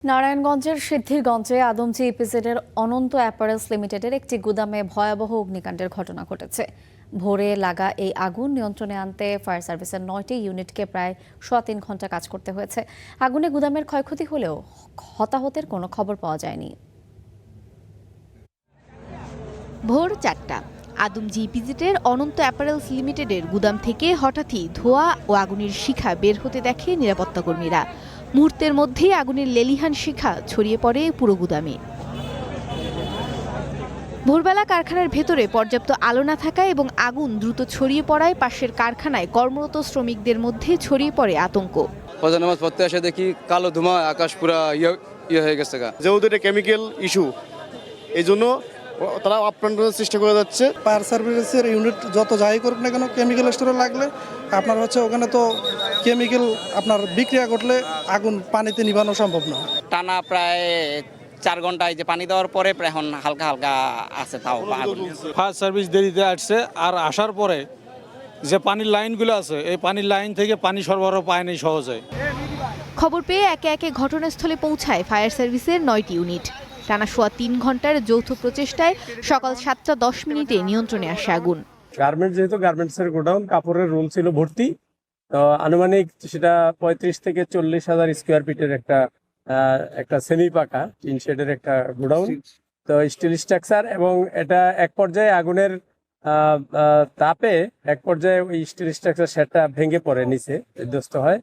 নারায়ণগঞ্জের সিদ্ধিরগঞ্জে আদমজী ইপিজেডের অনন্ত অ্যাপারেলস লিমিটেডের একটি গুদামে ভয়াবহ অগ্নিকাণ্ডের ঘটনা ঘটেছে। ভোরে লাগা এই আগুন নিয়ন্ত্রণে আনতে ফায়ার সার্ভিসের ৯টি ইউনিটকে প্রায় ৩.৫ ঘন্টা কাজ করতে হয়েছে। আগুনে গুদামের ক্ষয়ক্ষতি হলেও হতাহতের কোনো খবর পাওয়া যায়নি। ভোর ৪টা আদমজী ইপিজেডের অনন্ত অ্যাপারেলস লিমিটেডের গুদাম থেকে হঠাৎই ধোঁয়া ও আগুনের শিখা বের হতে দেখে নিরাপত্তা কর্মীরা। মুহূর্তের মধ্যেই আগুনের লেলিহান শিখা ছড়িয়ে পড়ে পুরো গুদামে। ভোরবেলা কারখানার ভেতরে পর্যাপ্ত আলো না থাকায় এবং আগুন দ্রুত ছড়িয়ে পড়ায় পাশের কারখানায় কর্মরত শ্রমিকদের মধ্যে ছড়িয়ে পড়ে আতঙ্ক। ফজর নামাজ পড়তে এসে দেখি কালো ধোঁয়া, আকাশ পুরা ইয়ে হয়ে গেছে। যেহেতু এটা কেমিক্যাল ইস্যু, এই জন্য তারা আপ্রাণ চেষ্টা করে যাচ্ছে। ফায়ার সার্ভিসের ইউনিট যত যাই করুক না কেন, কেমিক্যাল স্টোরে লাগলে আপনার ওখানে তো কেমিক্যাল আপনার বিক্রিয়া ঘটলে আগুন পানিতে নিভানো সম্ভব না। টানা প্রায় 4 ঘন্টায় যে পানি দেওয়ার পরে প্রায় এখন হালকা হালকা আছে, তাও ফায়ার সার্ভিস দেরিতে আসছে, আর আসার পরে যে পানির লাইনগুলো আছে এই পানির লাইন থেকে পানি সরবরাহ পায়নি সহজে। খবর পেয়ে একে একে ঘটনাস্থলে পৌঁছায় ফায়ার সার্ভিসের ৯টি ইউনিট। টানা ৩.৫ ঘন্টার যৌথ প্রচেষ্টায় সকাল ৭টা ১০ নিয়ন্ত্রণে আসে আগুন। গার্মেন্টস, যেহেতু গার্মেন্টসের গোডাউন, কাপড়ের রোল ছিল ভর্তি, তো আনুমানিক সেটা ৩৫ থেকে ৪০ হাজার স্কোয়ার ফিটের একটা সেমি পাকা টিন শেডের একটা গোডাউন, তো স্টিল স্ট্রাকচার। এবং এটা এক পর্যায়ে আগুনের তাপে এক পর্যায়ে ওই স্টিল স্ট্রাকচার শেডটা ভেঙে পড়ে, নিচে বিধ্বস্ত হয়।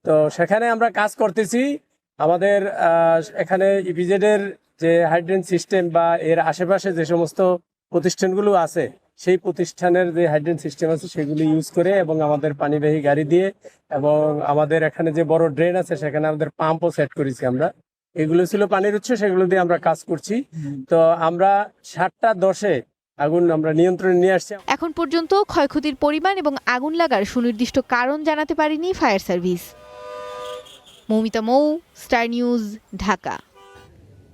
তো সেখানে আমরা কাজ করতেছি। আমাদের এখানে ইপিজেডের যে হাইড্রেন সিস্টেম বা এর আশেপাশে যে সমস্ত প্রতিষ্ঠানগুলো আছে, সেই প্রতিষ্ঠানের যে হাইড্রেন সিস্টেম আছে সেগুলো ইউজ করে, এবং আমাদের পানিবাহী গাড়ি দিয়ে, এবং আমাদের এখানে যে বড় ড্রেন আছে সেখানে আমাদের পাম্পও সেট করেছি আমরা। এগুলো ছিল পানির উৎস, সেগুলো দিয়ে আমরা কাজ করছি। তো আমরা ৭টা ১০-এ আগুন আমরা নিয়ন্ত্রণে নিয়ে আসছি। এখন পর্যন্ত ক্ষয়ক্ষতির পরিমাণ এবং আগুন লাগার সুনির্দিষ্ট কারণ জানাতে পারেনি ফায়ার সার্ভিস। মৌমিতা মৌ, স্টার নিউজ, ঢাকা।